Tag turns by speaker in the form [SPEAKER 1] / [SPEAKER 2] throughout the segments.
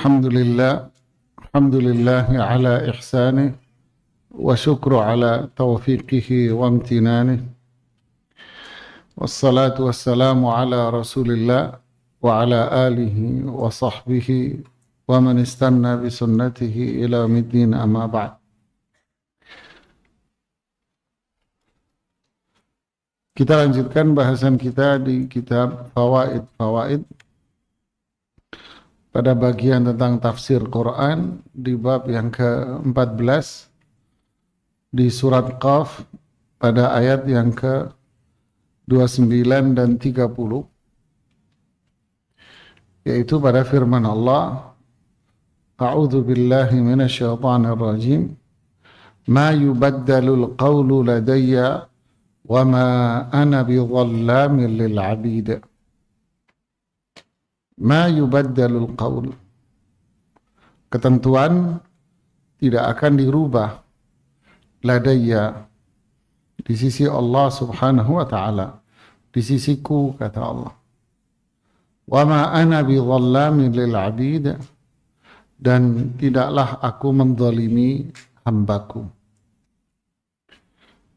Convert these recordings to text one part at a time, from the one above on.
[SPEAKER 1] Alhamdulillah ala ihsanih wa syukru ala taufiqihi wa amtinanih wassalatu wassalamu ala rasulillah wa ala alihi wa sahbihi wa man istanna bi sunnatihi ila middin amma ba'd. Kita lanjutkan bahasan kita di kitab Fawaid pada bagian tentang tafsir Quran di bab yang ke-14 di surat Qaf pada ayat yang ke-29 dan 30, yaitu pada firman Allah, A'udzu billahi minasyaitonir rajim, ma yubaddalul qawlu ladayya wa ma ana bidhallamin lil 'abid. Ma yubaddalul qaul, ketentuan tidak akan dirubah, ladayya, di sisi Allah subhanahu wa ta'ala, di sisiku, kata Allah. Wa ma ana bidhallamin lil 'abid, dan tidaklah aku menzalimi hambaku.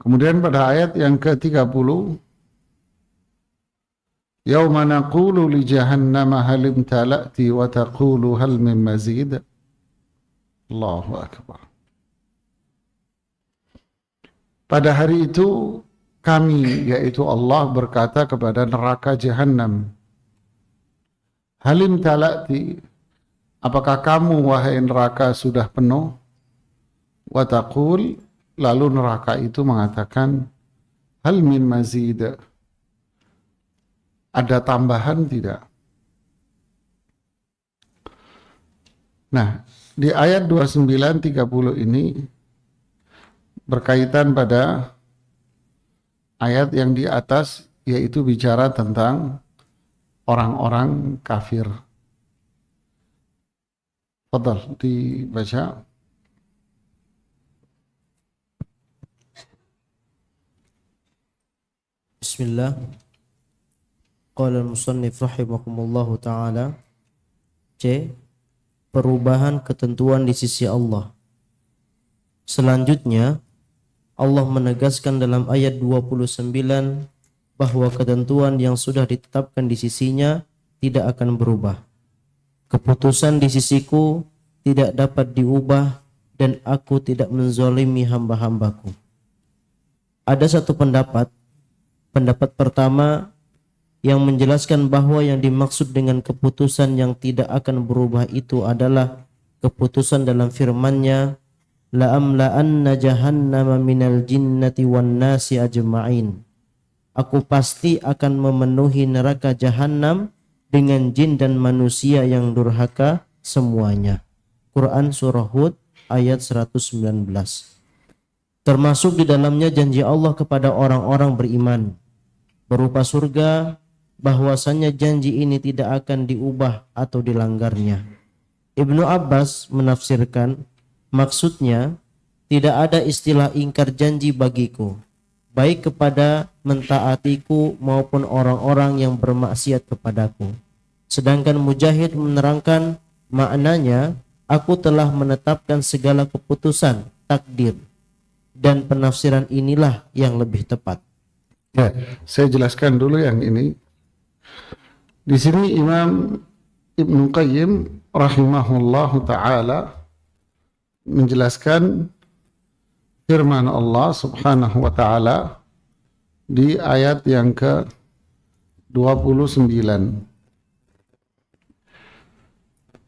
[SPEAKER 1] Kemudian pada ayat yang ke-30, Yawma naqulu li jahannama hal imtala'ti wa taqulu hal min mazid. Allahu akbar. Pada hari itu kami, yaitu Allah, berkata kepada neraka Jahannam, hal imtala'ti, apakah kamu wahai neraka sudah penuh? Wa taqul, lalu neraka itu mengatakan, hal min mazid, ada tambahan tidak? Nah, di ayat 29-30 ini berkaitan pada ayat yang di atas, yaitu bicara tentang orang-orang kafir. Fadhal, dibaca.
[SPEAKER 2] Bismillah. Qala al-musannif rahimahumullahu ta'ala. C. Perubahan ketentuan di sisi Allah. Selanjutnya, Allah menegaskan dalam ayat 29 bahwa ketentuan yang sudah ditetapkan di sisinya tidak akan berubah. Keputusan di sisiku tidak dapat diubah dan aku tidak menzalimi hamba-hambaku. Ada satu pendapat pertama yang menjelaskan bahwa yang dimaksud dengan keputusan yang tidak akan berubah itu adalah keputusan dalam firman-Nya, la'amla'anna jahannama minal jinnati wan nasi ajma'in. Aku pasti akan memenuhi neraka Jahannam dengan jin dan manusia yang durhaka semuanya. Quran Surah Hud ayat 119. Termasuk di dalamnya janji Allah kepada orang-orang beriman berupa surga, bahwasannya janji ini tidak akan diubah atau dilanggarnya. Ibnu Abbas menafsirkan, maksudnya tidak ada istilah ingkar janji bagiku, baik kepada mentaatiku maupun orang-orang yang bermaksiat kepadaku. Sedangkan Mujahid menerangkan maknanya, aku telah menetapkan segala keputusan takdir, dan penafsiran inilah yang lebih tepat.
[SPEAKER 1] Ya, saya jelaskan dulu yang ini. Di sini Imam Ibnu Qayyim rahimahullahu ta'ala menjelaskan firman Allah subhanahu wa ta'ala di ayat yang ke-29,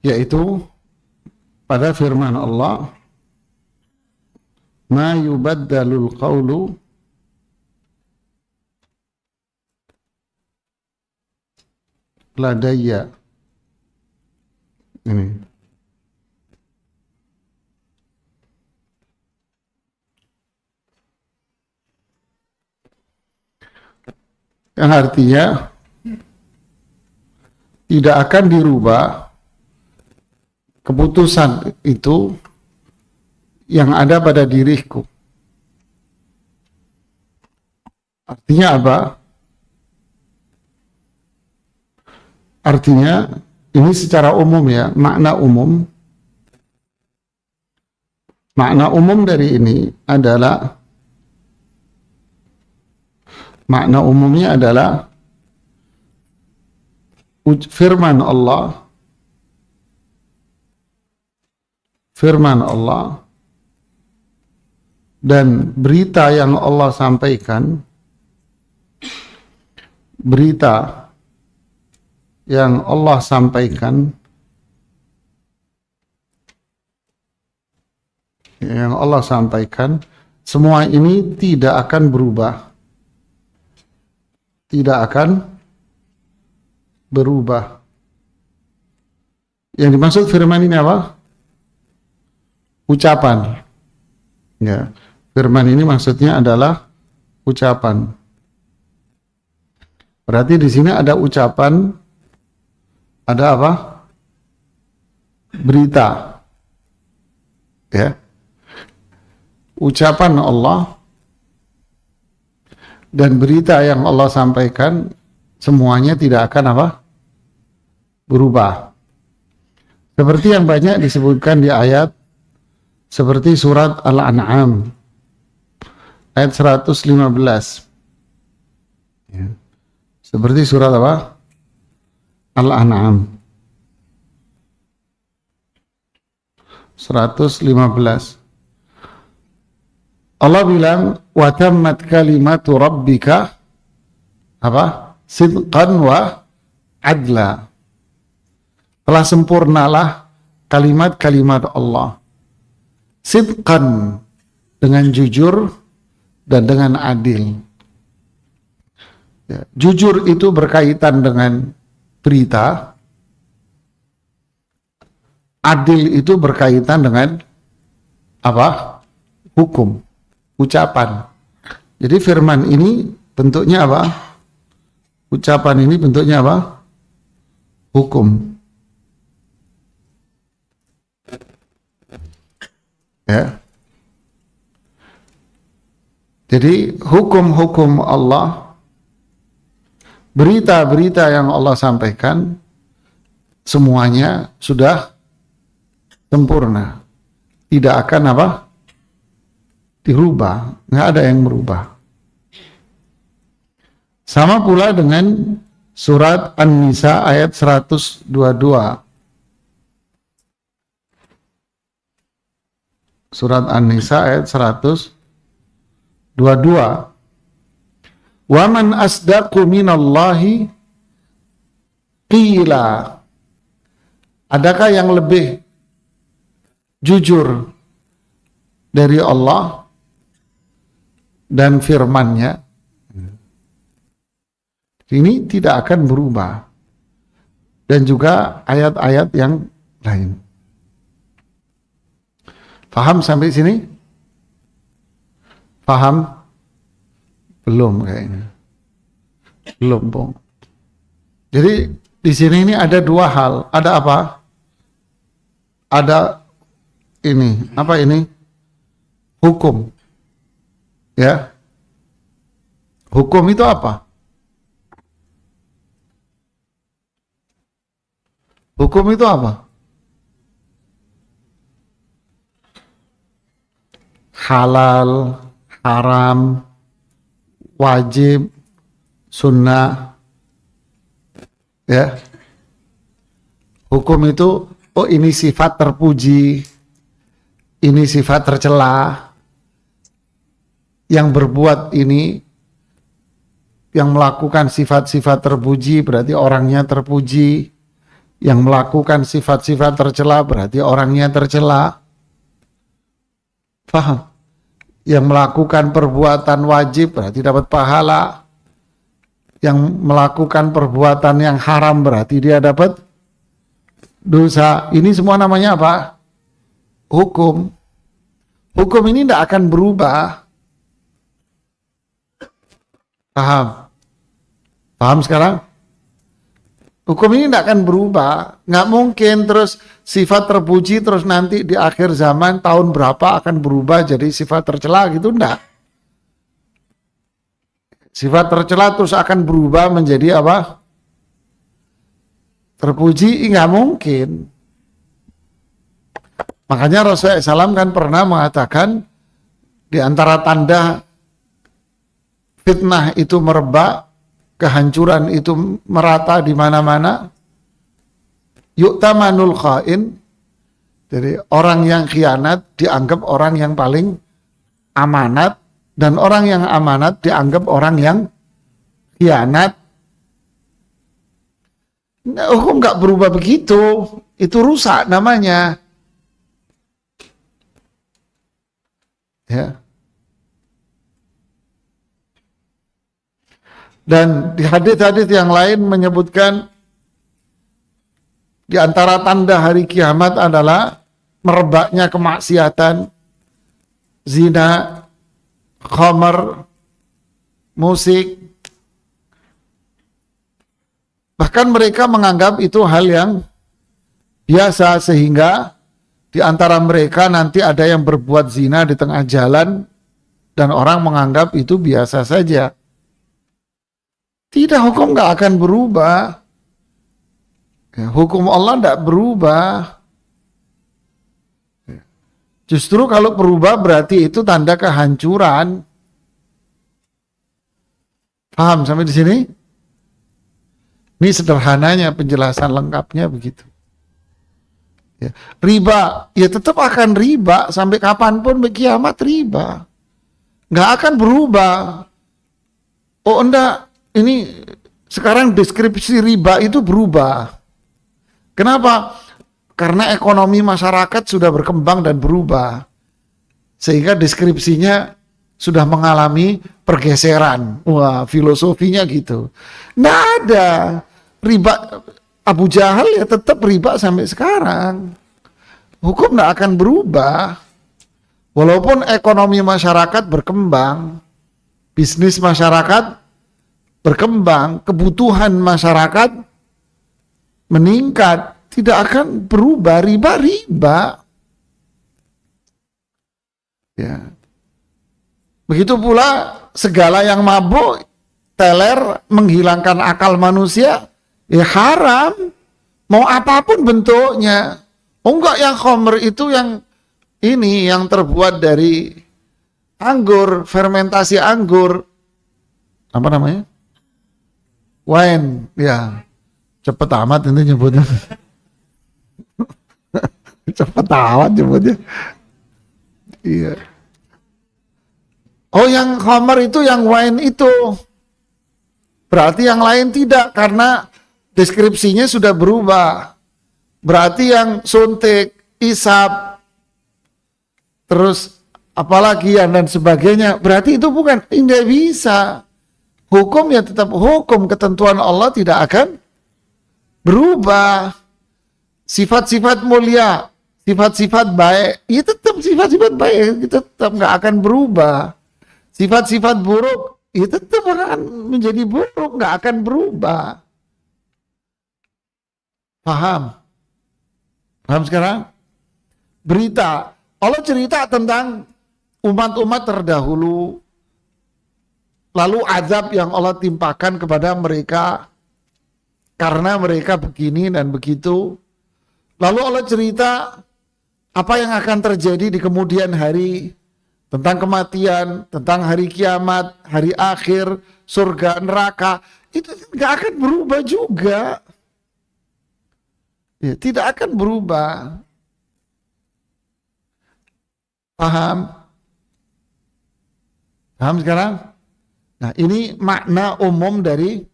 [SPEAKER 1] yaitu pada firman Allah, ma yubaddalul qawlu ladayya. Ini yang artinya tidak akan dirubah keputusan itu yang ada pada diriku. Artinya apa? Artinya Ini secara umum ya, makna umum. Makna umum dari ini adalah, makna umumnya adalah firman Allah, dan berita yang Allah sampaikan, berita yang Allah sampaikan, semua ini tidak akan berubah. Tidak akan berubah. Yang dimaksud firman ini apa? Ucapan. Ya, firman ini maksudnya adalah ucapan. Berarti di sini ada ucapan, ada apa? Berita. Ya. Ucapan Allah dan berita yang Allah sampaikan semuanya tidak akan apa? Berubah. Seperti yang banyak disebutkan di ayat seperti surat Al-An'am ayat 115. Ya. Seperti surat apa? Al-An'am 115. Allah bilang, wa tammat kalimatu rabbika apa? Sidqan wa adla. Telah sempurnalah kalimat-kalimat Allah. Sidqan, dengan jujur dan dengan adil. Ya, jujur itu berkaitan dengan berita. Adil itu berkaitan dengan apa? Hukum. Ucapan. Jadi firman ini bentuknya apa? Ucapan ini bentuknya apa? Hukum. Ya. Jadi hukum-hukum Allah, berita-berita yang Allah sampaikan, semuanya sudah sempurna. Tidak akan apa? Dirubah, nggak ada yang merubah. Sama pula dengan surat An-Nisa ayat 122. Surat An-Nisa ayat 122. Wa man asdaqu minallahi qila. Adakah yang lebih jujur dari Allah dan firman-Nya? Ini tidak akan berubah. Dan juga ayat-ayat yang lain. Paham sampai sini? Paham? Belum kayaknya. Belum, Bung. Jadi di sini ini ada dua hal. Ada apa? Ada ini. Apa ini? Hukum. Ya. Hukum itu apa? Hukum itu apa? Halal, haram, wajib, sunnah. Ya. Hukum itu, oh ini sifat terpuji, ini sifat tercela. Yang berbuat ini, yang melakukan sifat-sifat terpuji berarti orangnya terpuji. Yang melakukan sifat-sifat tercela berarti orangnya tercela. Paham? Yang melakukan perbuatan wajib berarti dapat pahala. Yang melakukan perbuatan yang haram berarti dia dapat dosa. Ini semua namanya apa? Hukum. Hukum ini tidak akan berubah. Paham? Paham sekarang? Hukum ini tidak akan berubah. Nggak mungkin terus sifat terpuji terus nanti di akhir zaman tahun berapa akan berubah jadi sifat tercela gitu, enggak. Sifat tercela terus akan berubah menjadi apa? terpuji? Nggak mungkin. Makanya Rasulullah SAW kan pernah mengatakan di antara tanda fitnah itu merebak, kehancuran itu merata di mana-mana, yu'tamanul khain, jadi orang yang khianat dianggap orang yang paling amanat, dan orang yang amanat dianggap orang yang khianat. Nah, hukum nggak berubah begitu, itu rusak namanya. Ya. Dan di hadis-hadis yang lain menyebutkan di antara tanda hari kiamat adalah merebaknya kemaksiatan, zina, khamar, musik. Bahkan mereka menganggap itu hal yang biasa, sehingga di antara mereka nanti ada yang berbuat zina di tengah jalan dan orang menganggap itu biasa saja. Tidak, hukum nggak akan berubah. Ya, hukum Allah tidak berubah. Justru kalau berubah berarti itu tanda kehancuran. Paham sampai di sini? Ini sederhananya penjelasan lengkapnya begitu. Ya. Riba, ya tetap akan riba sampai kapanpun kiamat riba. Nggak akan berubah. Oh enggak, ini sekarang deskripsi riba itu berubah. Kenapa? Karena ekonomi masyarakat sudah berkembang dan berubah. Sehingga deskripsinya sudah mengalami pergeseran. Wah, filosofinya gitu. Nggak ada. Riba Abu Jahal ya tetap riba sampai sekarang. Hukum nggak akan berubah. Walaupun ekonomi masyarakat berkembang, bisnis masyarakat berkembang, kebutuhan masyarakat meningkat, tidak akan berubah. Riba. Ya. Begitu pula segala yang mabuk, teler, menghilangkan akal manusia, ya haram. Mau apapun bentuknya. Oh enggak, yang khamr itu yang ini, yang terbuat dari anggur, fermentasi anggur. Apa namanya? Wine, ya. Cepet amat ini nyebutnya. Cepet amat nyebutnya. Iya. Oh, yang khamr itu yang wine itu. Berarti yang lain tidak, karena deskripsinya sudah berubah. Berarti yang suntik, isap, terus apalagi dan sebagainya, berarti itu bukan, tidak bisa. Hukum ya tetap hukum, ketentuan Allah tidak akan berubah. Sifat-sifat mulia, sifat-sifat baik, ya tetap sifat-sifat baik, tetap nggak akan berubah. Sifat-sifat buruk, ya tetap akan menjadi buruk, nggak akan berubah. Paham? Paham sekarang? Berita, Allah cerita tentang umat-umat terdahulu, lalu azab yang Allah timpakan kepada mereka karena mereka begini dan begitu. Lalu Allah cerita apa yang akan terjadi di kemudian hari, tentang kematian, tentang hari kiamat, hari akhir, surga, neraka. Itu nggak akan berubah juga. Ya, tidak akan berubah. Paham? Paham sekarang? Nah, ini makna umum dari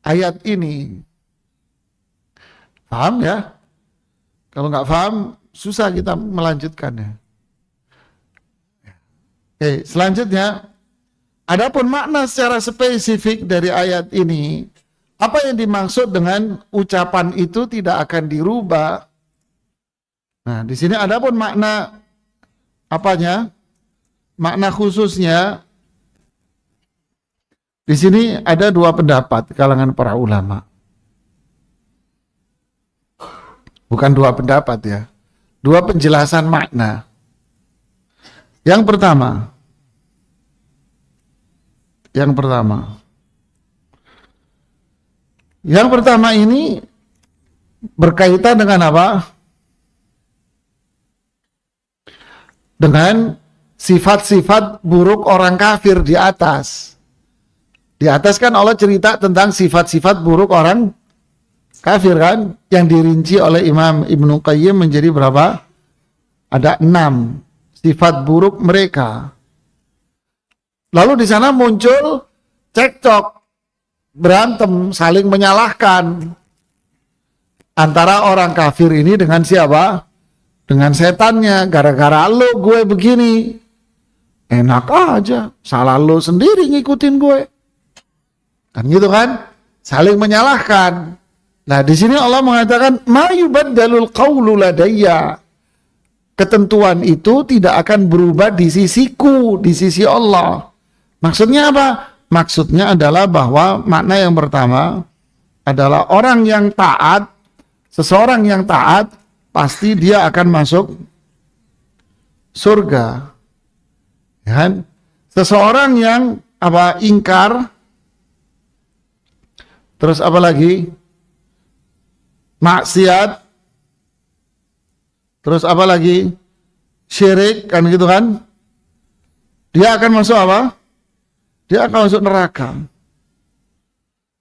[SPEAKER 1] ayat ini. Paham ya? Kalau nggak paham, susah kita melanjutkannya. Oke, selanjutnya, adapun makna secara spesifik dari ayat ini, apa yang dimaksud dengan ucapan itu tidak akan dirubah. Nah, di sini adapun makna apanya? Makna khususnya, di sini ada dua pendapat kalangan para ulama. Bukan dua pendapat ya, dua penjelasan makna. Yang pertama ini berkaitan dengan apa? Dengan sifat-sifat buruk orang kafir di atas. Di atas kan Allah cerita tentang sifat-sifat buruk orang kafir kan, yang dirinci oleh Imam Ibnu Qayyim menjadi berapa? Ada 6 sifat buruk mereka. Lalu di sana muncul cekcok, berantem, saling menyalahkan antara orang kafir ini dengan siapa? Dengan setannya. Gara-gara lo gue begini. Enak aja, salah lo sendiri ngikutin gue. Kan gitu kan? Saling menyalahkan. Nah, di sini Allah mengatakan ma yubaddalul qawlu ladayya. Ketentuan itu tidak akan berubah di sisiku, di sisi Allah. Maksudnya apa? Maksudnya adalah bahwa makna yang pertama adalah orang yang taat, seseorang yang taat pasti dia akan masuk surga. Ya kan? Seseorang yang apa? Ingkar, terus apa lagi? Maksiat, terus apa lagi? Syirik, kan gitu kan? Dia akan masuk apa? Dia akan masuk neraka.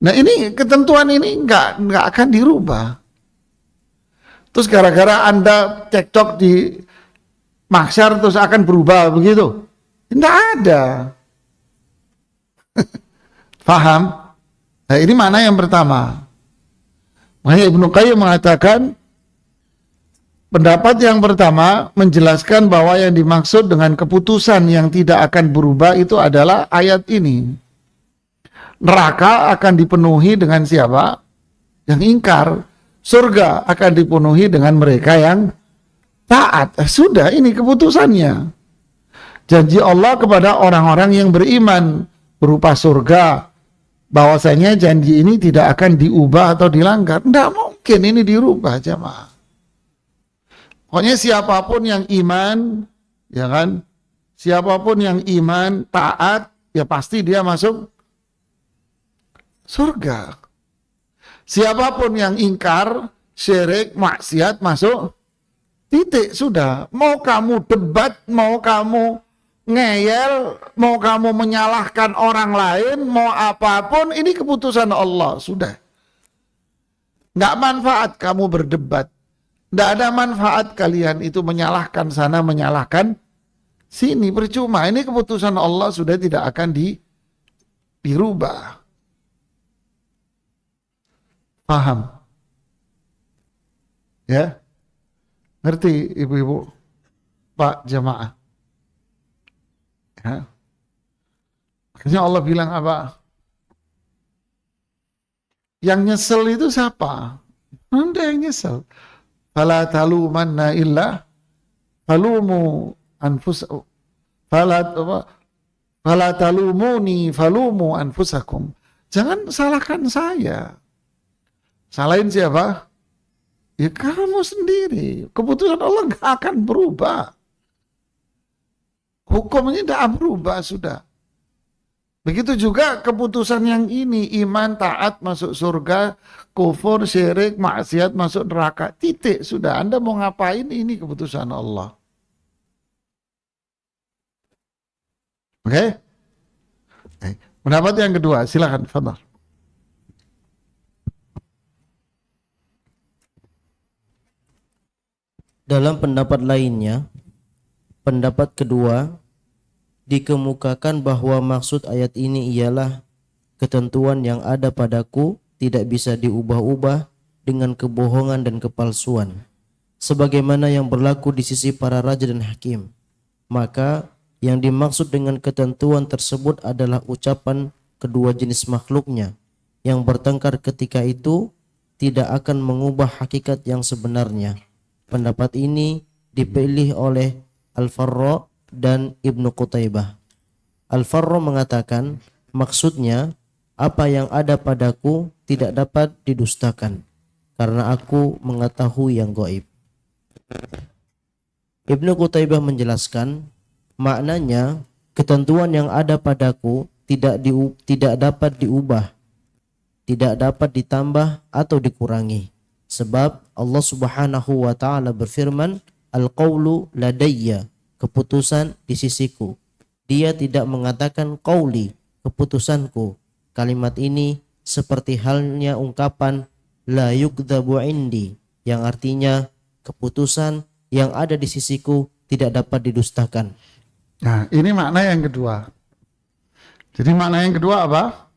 [SPEAKER 1] Nah, ini ketentuan ini nggak akan dirubah. Terus gara-gara Anda cekcok di mahsyar terus akan berubah begitu? Tidak ada. Paham? Nah, ini mana yang pertama? Makanya Ibnu Qayyim mengatakan pendapat yang pertama menjelaskan bahwa yang dimaksud dengan keputusan yang tidak akan berubah itu adalah ayat ini. Neraka akan dipenuhi dengan siapa? Yang ingkar. Surga akan dipenuhi dengan mereka yang taat. Sudah, ini keputusannya. Janji Allah kepada orang-orang yang beriman berupa surga. Bahwasanya janji ini tidak akan diubah atau dilanggar. Tidak mungkin ini dirubah, jemaah. Pokoknya siapapun yang iman, ya kan? Siapapun yang iman, taat, ya pasti dia masuk surga. Siapapun yang ingkar, syirik, maksiat, masuk titik, sudah. Mau kamu debat, mau kamu ngeyel, mau kamu menyalahkan orang lain, mau apapun, ini keputusan Allah, sudah. Nggak manfaat kamu berdebat. Nggak ada manfaat kalian itu menyalahkan sana, menyalahkan sini, percuma. Ini keputusan Allah sudah tidak akan dirubah. Paham? Ya? Ngerti ibu-ibu? Pak jemaah? Ya? Makanya Allah bilang apa? Yang nyesel itu siapa? Anda yang nyesel. Fala talumanna illa falumu anfusakum. Fala talumuni falumu anfusakum. Jangan salahkan saya. Salahin siapa? Ya kamu sendiri. Keputusan Allah nggak akan berubah. Hukumnya tidak berubah sudah. Begitu juga keputusan yang ini, iman, taat, masuk surga, kufur, syirik, maksiat, masuk neraka. Titik, sudah. Anda mau ngapain, ini keputusan Allah. Oke? Okay? Pendapat yang kedua, silakan, Fadhal.
[SPEAKER 2] Dalam pendapat lainnya, pendapat kedua, dikemukakan bahwa maksud ayat ini ialah ketentuan yang ada padaku tidak bisa diubah-ubah dengan kebohongan dan kepalsuan, sebagaimana yang berlaku di sisi para raja dan hakim. Maka yang dimaksud dengan ketentuan tersebut adalah ucapan kedua jenis makhluknya yang bertengkar ketika itu tidak akan mengubah hakikat yang sebenarnya. Pendapat ini dipilih oleh Al-Farra dan Ibnu Qutaibah. Al-Farra mengatakan maksudnya apa yang ada padaku tidak dapat didustakan karena aku mengetahui yang gaib. Ibnu Qutaibah menjelaskan maknanya ketentuan yang ada padaku tidak dapat diubah, tidak dapat ditambah atau dikurangi, Sebab Allah Subhanahu wa taala berfirman, al-qaulu ladayya, keputusan di sisiku. Dia tidak mengatakan qauli, keputusanku. Kalimat ini seperti halnya ungkapan la yukdzabu indi, yang artinya keputusan yang ada di sisiku tidak dapat didustakan.
[SPEAKER 1] Nah, ini makna yang kedua. Jadi makna yang kedua apa?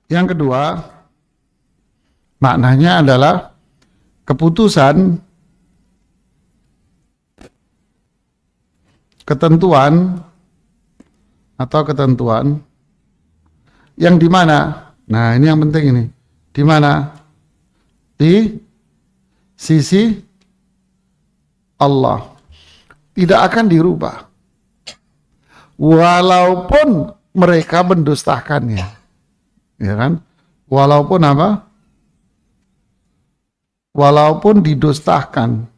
[SPEAKER 1] Yang kedua, maknanya adalah keputusan, ketentuan atau ketentuan yang di mana? Nah, ini yang penting ini. Di mana? Di sisi Allah. Tidak akan dirubah. Walaupun mereka mendustakannya. Ya kan? Walaupun apa? Walaupun didustakan.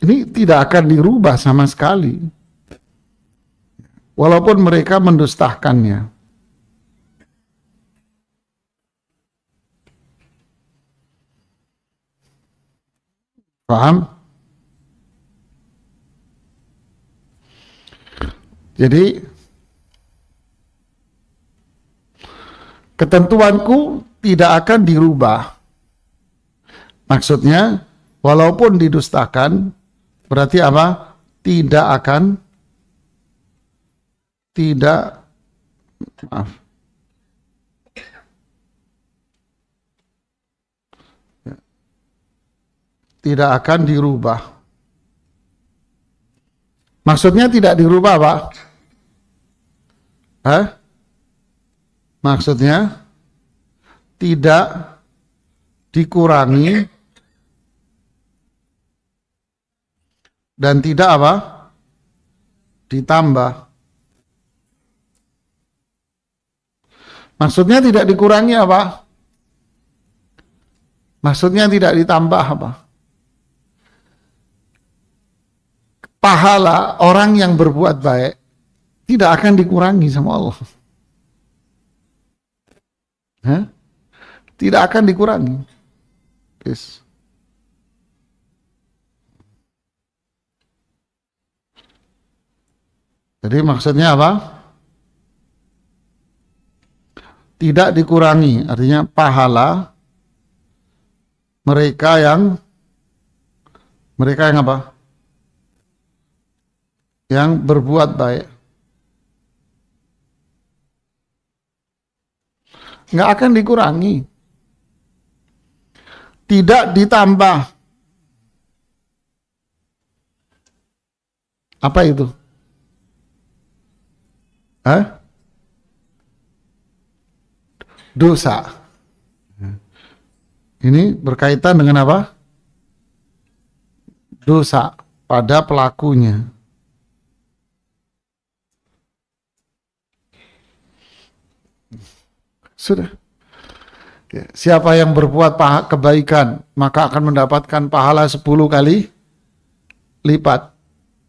[SPEAKER 1] Ini tidak akan dirubah sama sekali. Walaupun mereka mendustakannya. Paham? Jadi ketentuanku tidak akan dirubah. Maksudnya walaupun didustakan, berarti apa? Tidak akan dirubah. Maksudnya tidak dirubah, Pak? Maksudnya tidak dikurangi dan tidak apa? Ditambah. Maksudnya tidak dikurangi apa? Maksudnya tidak ditambah apa? Pahala orang yang berbuat baik tidak akan dikurangi sama Allah. Tidak akan dikurangi. Yes. Jadi maksudnya apa? Tidak dikurangi, artinya pahala mereka yang apa? Yang berbuat baik. Nggak akan dikurangi. Tidak ditambah. Apa itu? Dosa. Ini berkaitan dengan apa? Dosa pada pelakunya. Sudah. Siapa yang berbuat kebaikan, maka akan mendapatkan pahala 10 kali lipat.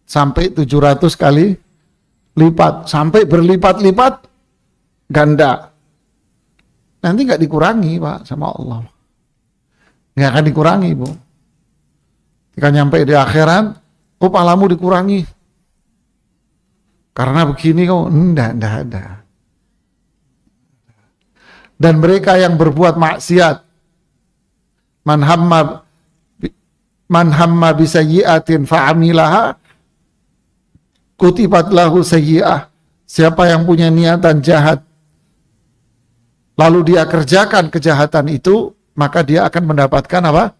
[SPEAKER 1] Sampai 700 kali lipat. Sampai berlipat-lipat ganda. Nanti nggak dikurangi, Pak, sama Allah. Nggak akan dikurangi, Bu. Jika nyampe di akhirat, palamu dikurangi. Karena begini kok, enggak ada. Dan mereka yang berbuat maksiat, man hamma bisayyi'atin fa'amilaha kutibat lahu sayyi'ah. Siapa yang punya niatan jahat lalu dia kerjakan kejahatan itu, maka dia akan mendapatkan apa?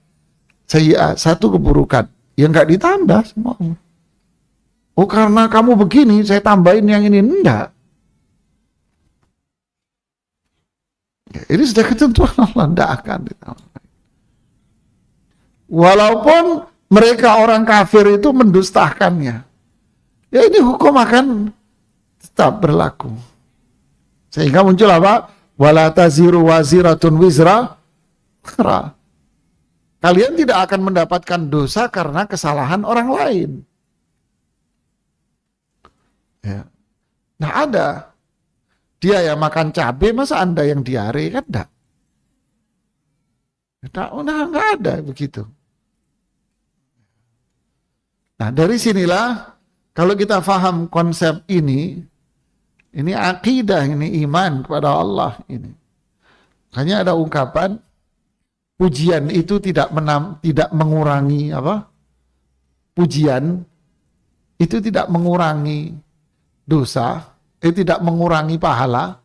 [SPEAKER 1] Sayyi'ah, satu keburukan yang enggak ditambah semua. Oh, karena kamu begini saya tambahin yang ini. Enggak. Ini sudah ketentuan Allah, tidak akan ditambah. Walaupun mereka orang kafir itu mendustakannya, ya ini hukum akan tetap berlaku. Sehingga muncul apa? Wala taziru waziratun wizra ukhra. Kalian tidak akan mendapatkan dosa karena kesalahan orang lain. Ya. Nah ada. Dia yang makan cabai, masa Anda yang diare? Kan enggak. Enggak ada begitu. Nah dari sinilah, kalau kita faham konsep ini akidah, ini iman kepada Allah ini. Hanya ada ungkapan, pujian itu tidak mengurangi apa? Pujian itu tidak mengurangi dosa, tidak mengurangi pahala,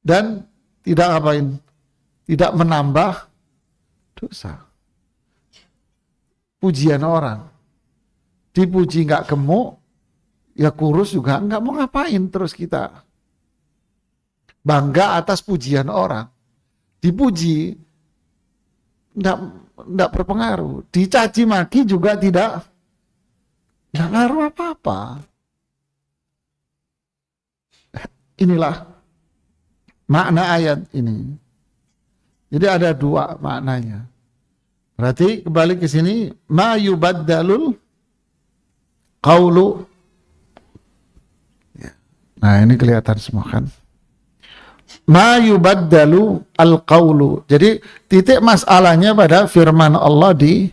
[SPEAKER 1] dan tidak apain? Tidak menambah dosa. Pujian orang, dipuji nggak gemuk, ya kurus juga nggak mau ngapain terus kita. Bangga atas pujian orang, dipuji nggak berpengaruh, dicaci maki juga tidak ngaruh apa-apa. Inilah makna ayat ini. Jadi ada dua maknanya. Berarti kembali ke sini, ma yubaddalul qaulu. Nah ini kelihatan semua kan. Ma yubaddalu al-qawlu. Jadi titik masalahnya pada firman Allah di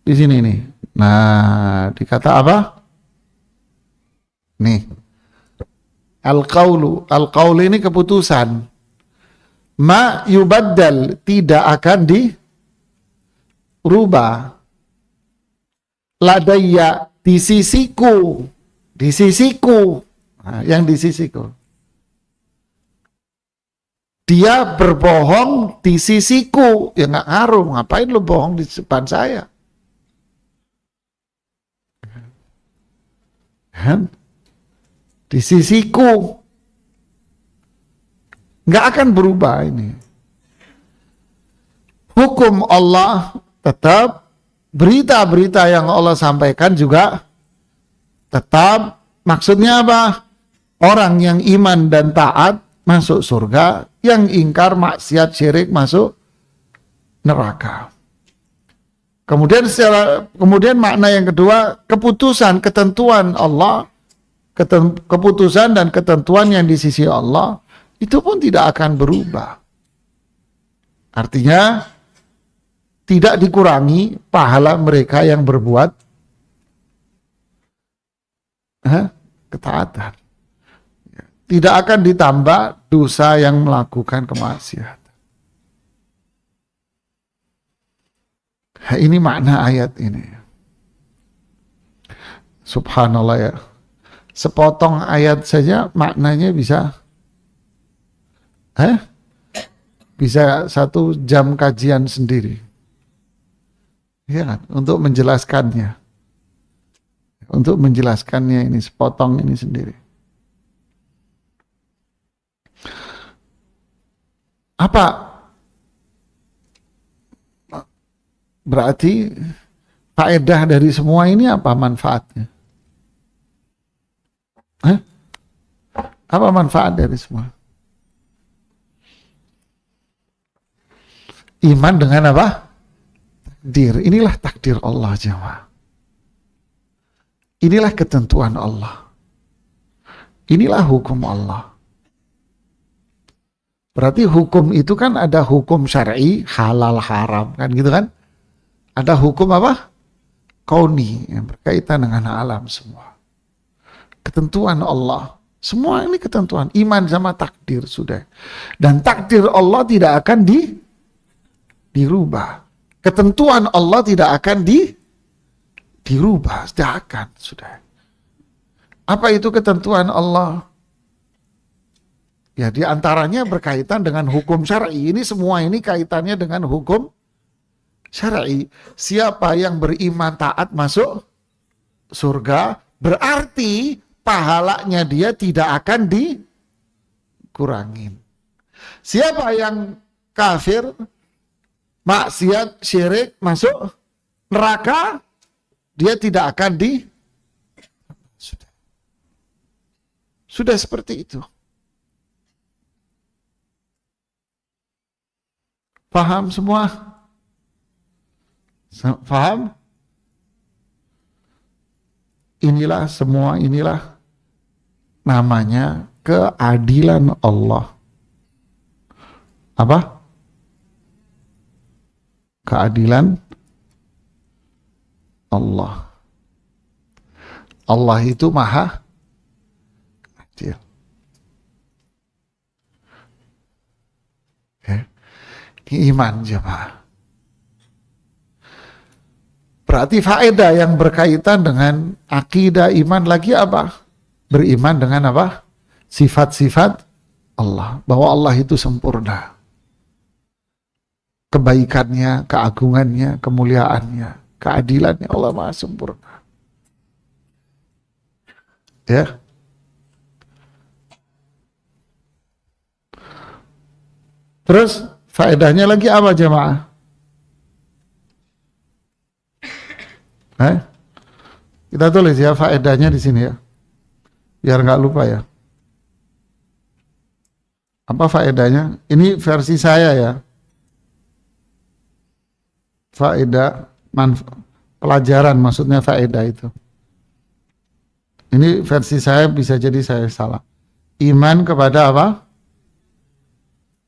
[SPEAKER 1] sini nih. Nah, dikata apa? Nih. Al-qawlu. Al-qawlu ini keputusan. Ma yubaddal, tidak akan dirubah. Ladayya, di sisiku. Di sisiku. Nah, yang di sisiku. Dia berbohong di sisiku, ya nggak ngaruh, ngapain lu bohong di depan saya? Kan? Di sisiku, nggak akan berubah ini. Hukum Allah tetap, berita-berita yang Allah sampaikan juga tetap. Maksudnya apa? Orang yang iman dan taat masuk surga, yang ingkar maksiat syirik masuk neraka. Kemudian makna yang kedua, keputusan, ketentuan Allah, keputusan dan ketentuan yang di sisi Allah itu pun tidak akan berubah. Artinya tidak dikurangi pahala mereka yang berbuat ketaatan. Tidak akan ditambah dosa yang melakukan kemaksiatan. Ini makna ayat ini. Subhanallah ya. Sepotong ayat saja maknanya bisa bisa 1 jam kajian sendiri. Ya kan? Untuk menjelaskannya. Untuk menjelaskannya ini sepotong ini sendiri. Apa berarti faedah dari semua ini, apa manfaatnya? Apa manfaat dari semua? Iman dengan apa? Takdir. Inilah takdir Allah jemaah. Inilah ketentuan Allah. Inilah hukum Allah. Berarti hukum itu kan ada hukum syar'i, halal, haram, kan gitu kan? Ada hukum apa? Kauni, yang berkaitan dengan alam semua. Ketentuan Allah. Semua ini ketentuan. Iman sama takdir sudah. Dan takdir Allah tidak akan dirubah. Ketentuan Allah tidak akan dirubah. Tidak akan, sudah. Apa itu ketentuan Allah? Ya, di antaranya berkaitan dengan hukum syar'i. Ini semua ini kaitannya dengan hukum syar'i. Siapa yang beriman taat masuk surga, berarti pahalanya dia tidak akan dikurangin. Siapa yang kafir, maksiat, syirik, masuk neraka, dia tidak akan Sudah seperti itu. Paham semua? Paham? Inilah namanya keadilan Allah. Apa? Keadilan Allah. Allah itu maha adil. Ya. Iman jemaah. Berarti faedah yang berkaitan dengan akidah iman lagi apa? Beriman dengan apa? Sifat-sifat Allah. Bahwa Allah itu sempurna. Kebaikannya, keagungannya, kemuliaannya, keadilannya, Allah maha sempurna. Ya. Terus faedahnya lagi apa jemaah? Kita tulis ya faedahnya di sini ya, biar nggak lupa ya. Apa faedahnya? Ini versi saya ya. Faedah, pelajaran maksudnya faedah itu. Ini versi saya, bisa jadi saya salah. Iman kepada apa?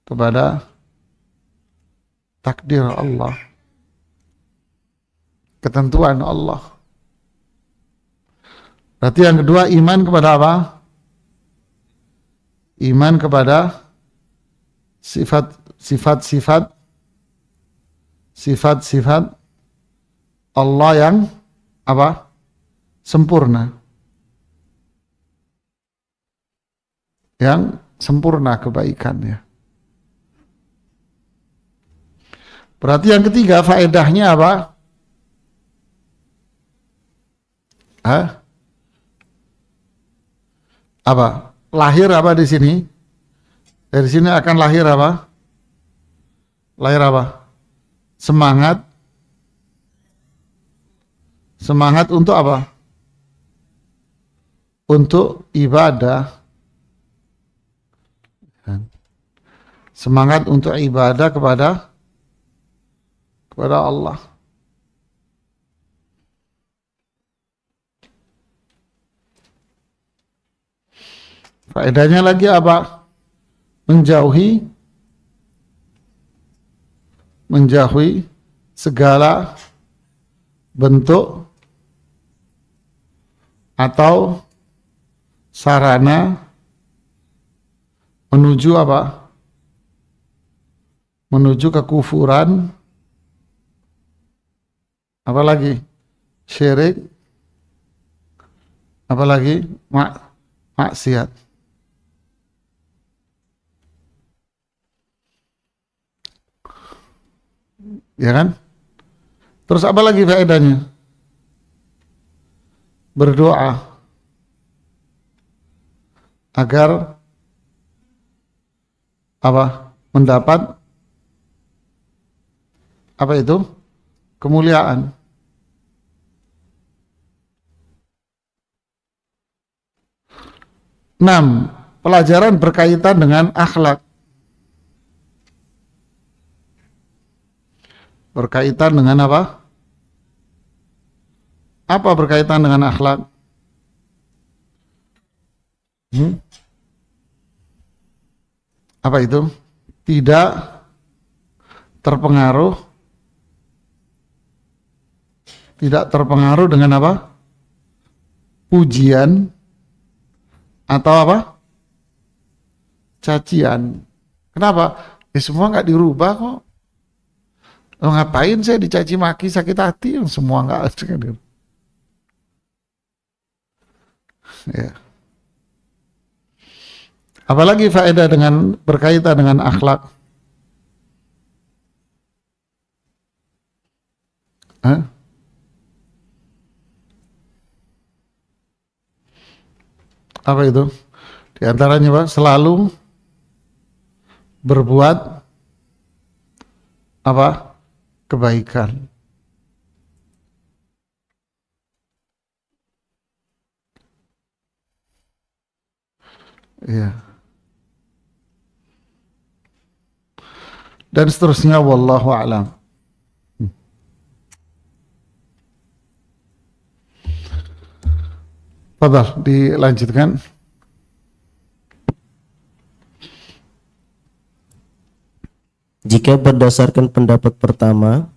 [SPEAKER 1] Kepada takdir Allah. Ketentuan Allah. Berarti yang kedua iman kepada apa? Iman kepada sifat-sifat Allah yang apa? Sempurna. Yang sempurna kebaikannya. Berarti yang ketiga faedahnya apa? Apa? Lahir apa di sini? Dari sini akan lahir apa? Lahir apa? Semangat. Semangat untuk apa? Untuk ibadah. Semangat untuk ibadah kepada Allah. Faedahnya lagi apa? Menjauhi segala bentuk atau sarana menuju apa? Menuju kekufuran, apalagi syirik, apalagi maksiat. Ya kan? Terus apa lagi faedahnya? Berdoa agar apa? Mendapat apa itu? Kemuliaan. Enam, pelajaran berkaitan dengan akhlak. Berkaitan dengan apa? Apa berkaitan dengan akhlak? Apa itu? Tidak terpengaruh dengan apa? Pujian atau apa? Cacian. Kenapa? Ya semua nggak dirubah kok. Oh, ngapain saya dicaci maki sakit hati yang semua nggak ada. Ya. Apalagi faedah dengan berkaitan dengan akhlak? Apa itu? Di antaranya Pak, selalu berbuat apa? Kebaikan. Iya. dan seterusnya, wallahu a'lam. Fadhal, dilanjutkan.
[SPEAKER 2] Jika berdasarkan pendapat pertama,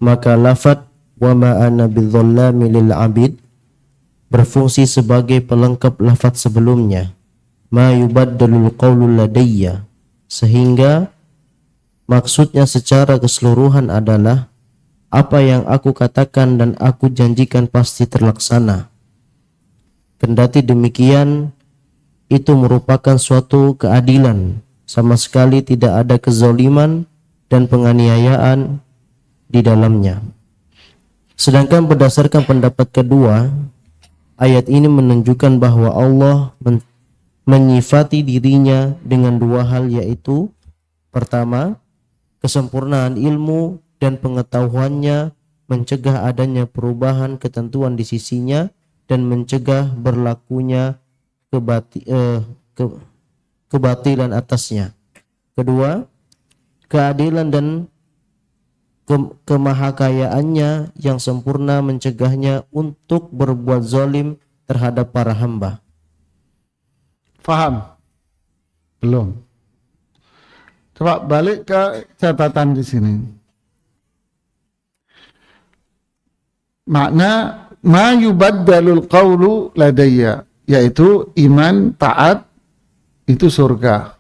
[SPEAKER 2] maka lafadz wa ma ana bidzallami lil abid berfungsi sebagai pelengkap lafadz sebelumnya, ma yubaddalul qawlu ladayya, sehingga maksudnya secara keseluruhan adalah apa yang aku katakan dan aku janjikan pasti terlaksana. Kendati demikian, itu merupakan suatu keadilan, sama sekali tidak ada kezaliman dan penganiayaan di dalamnya. Sedangkan berdasarkan pendapat kedua, ayat ini menunjukkan bahwa Allah menyifati dirinya dengan dua hal, yaitu pertama, kesempurnaan ilmu dan pengetahuannya mencegah adanya perubahan ketentuan di sisinya dan mencegah berlakunya kebatilan atasnya. Kedua, keadilan dan kemahakayaannya yang sempurna mencegahnya untuk berbuat zalim terhadap para hamba.
[SPEAKER 1] Faham? Belum. Coba balik ke catatan di sini. Makna ma yubaddalul qawlu ladayya, yaitu iman, taat, itu surga.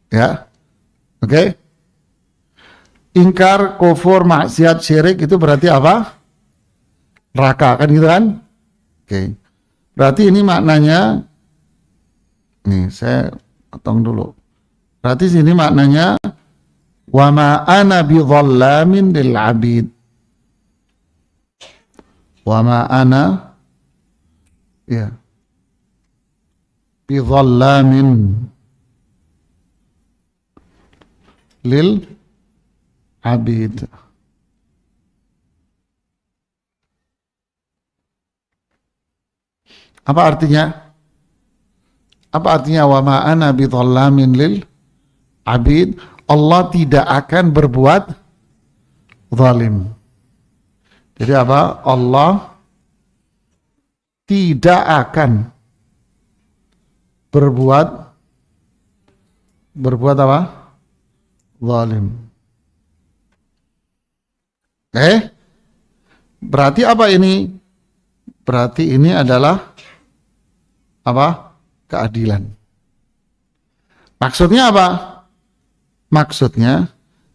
[SPEAKER 1] Ya. Oke? Okay? Ingkar, kufur, maksiat, syirik itu berarti apa? Neraka, kan gitu kan? Oke. Okay. Berarti ini maknanya, nih saya potong dulu. Berarti sini maknanya wa ma ana bidhallamin lil abid. Wa ma ana ya bidhallamin lil abid. Apa artinya? Apa artinya wa ma ana bidhallamin lil abid? Allah tidak akan berbuat zalim. Jadi apa? Allah tidak akan berbuat apa? Zalim. Berarti apa ini? Berarti ini adalah apa? Keadilan. Maksudnya apa? Maksudnya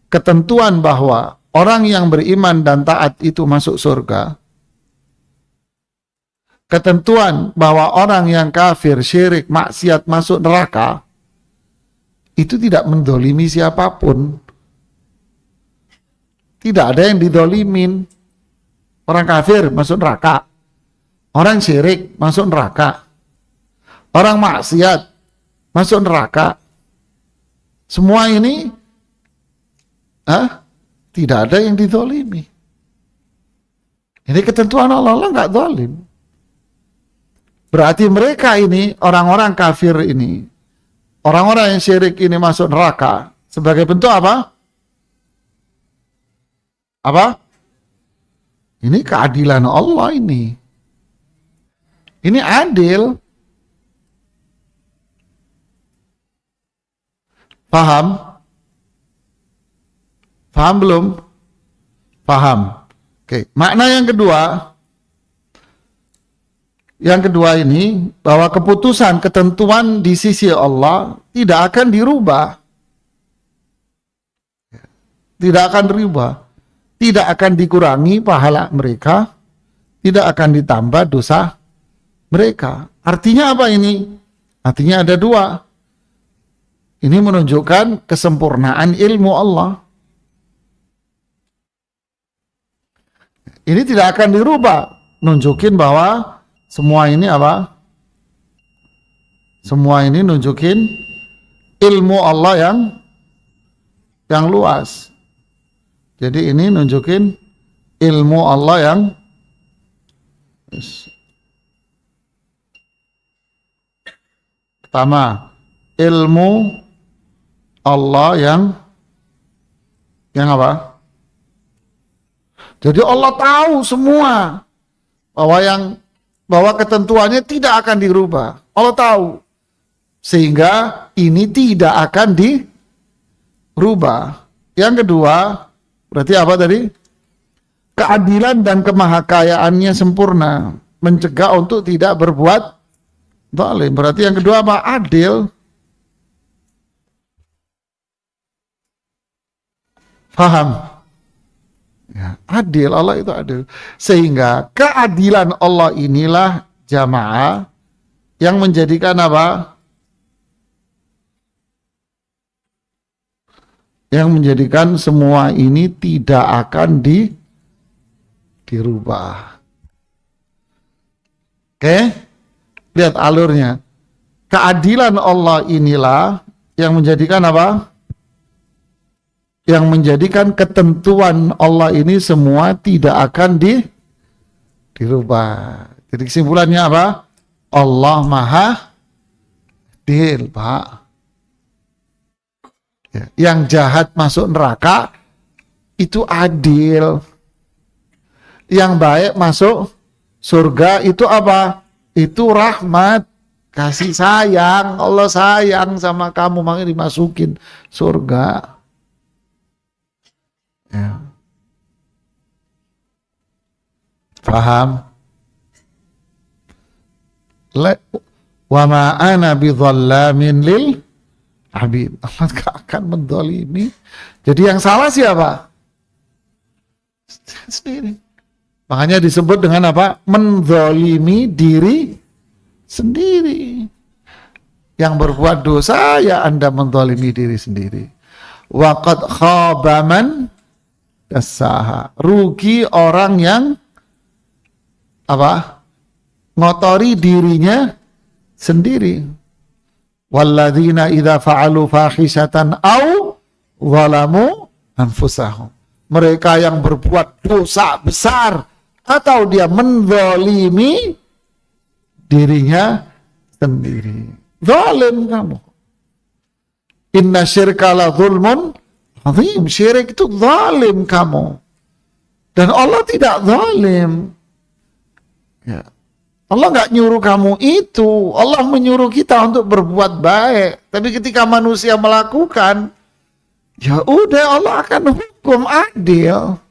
[SPEAKER 1] ketentuan bahwa orang yang beriman dan taat itu masuk surga. Ketentuan bahwa orang yang kafir, syirik, maksiat masuk neraka, itu tidak mendolimi siapapun. Tidak ada yang didolimin. Orang kafir masuk neraka. Orang syirik masuk neraka. Orang maksiat masuk neraka. Semua ini tidak ada yang didolimi. Ini ketentuan Allah nggak dolim. Berarti mereka ini, orang-orang kafir ini, orang-orang yang syirik ini masuk neraka sebagai bentuk apa? Apa? Ini keadilan Allah ini. Ini adil. Paham? Paham belum? Paham. Oke, makna yang kedua. Yang kedua ini, bahwa keputusan, ketentuan di sisi Allah tidak akan dirubah. Tidak akan dirubah. Tidak akan dikurangi pahala mereka. Tidak akan ditambah dosa mereka. Artinya apa ini? Artinya ada dua. Ini menunjukkan kesempurnaan ilmu Allah. Ini tidak akan dirubah. Nunjukin bahwa semua ini apa? Semua ini nunjukin ilmu Allah yang luas. Jadi ini nunjukin ilmu Allah yang pertama, ilmu Allah yang Yang apa? Jadi Allah tahu semua bahwa ketentuannya tidak akan dirubah. Allah tahu. Sehingga ini tidak akan dirubah. Yang kedua, berarti apa tadi? Keadilan dan kemahakayaannya sempurna, mencegah untuk tidak berbuat zalim. Berarti yang kedua apa? Adil. Faham? Ya, adil, Allah itu adil. Sehingga keadilan Allah inilah jamaah yang menjadikan apa? Yang menjadikan semua ini tidak akan dirubah. Oke? Lihat alurnya. Keadilan Allah inilah yang menjadikan apa? Yang menjadikan ketentuan Allah ini semua tidak akan dirubah. Jadi kesimpulannya apa? Allah Maha Adil, Pak. Ya, yang jahat masuk neraka itu adil. Yang baik masuk surga itu apa? Itu rahmat, kasih sayang. Allah sayang sama kamu, makanya dimasukin surga. Ya. Paham? Wa ma ana bidhallamin lil abid. Allah gak akan mendolimi. Jadi yang salah siapa? Sendiri. Makanya disebut dengan apa? Mendolimi diri sendiri. Yang berbuat dosa ya Anda mendolimi diri sendiri. Wa qad khaba man dassaha. Rugi orang yang apa? Ngotori dirinya sendiri. Walladzina idza fa'alu fahisatan au zalamu anfusahum. Mereka yang berbuat dosa besar atau dia menzalimi dirinya sendiri. Zalim kamu. Inna syirka la zulmun azim. Syirik itu zalim kamu. Dan Allah tidak zalim. Ya. Allah nggak nyuruh kamu itu. Allah menyuruh kita untuk berbuat baik. Tapi ketika manusia melakukan, ya udah Allah akan hukum adil.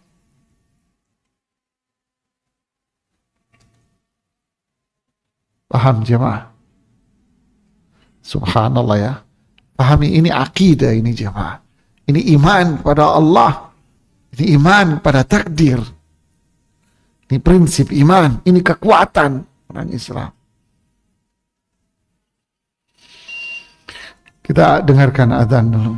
[SPEAKER 1] Paham jemaah? Subhanallah ya. Pahami ini akidah ini jemaah. Ini iman pada Allah. Ini iman pada takdir. Ini prinsip iman. Ini kekuatan orang Islam. Kita dengarkan azan dulu.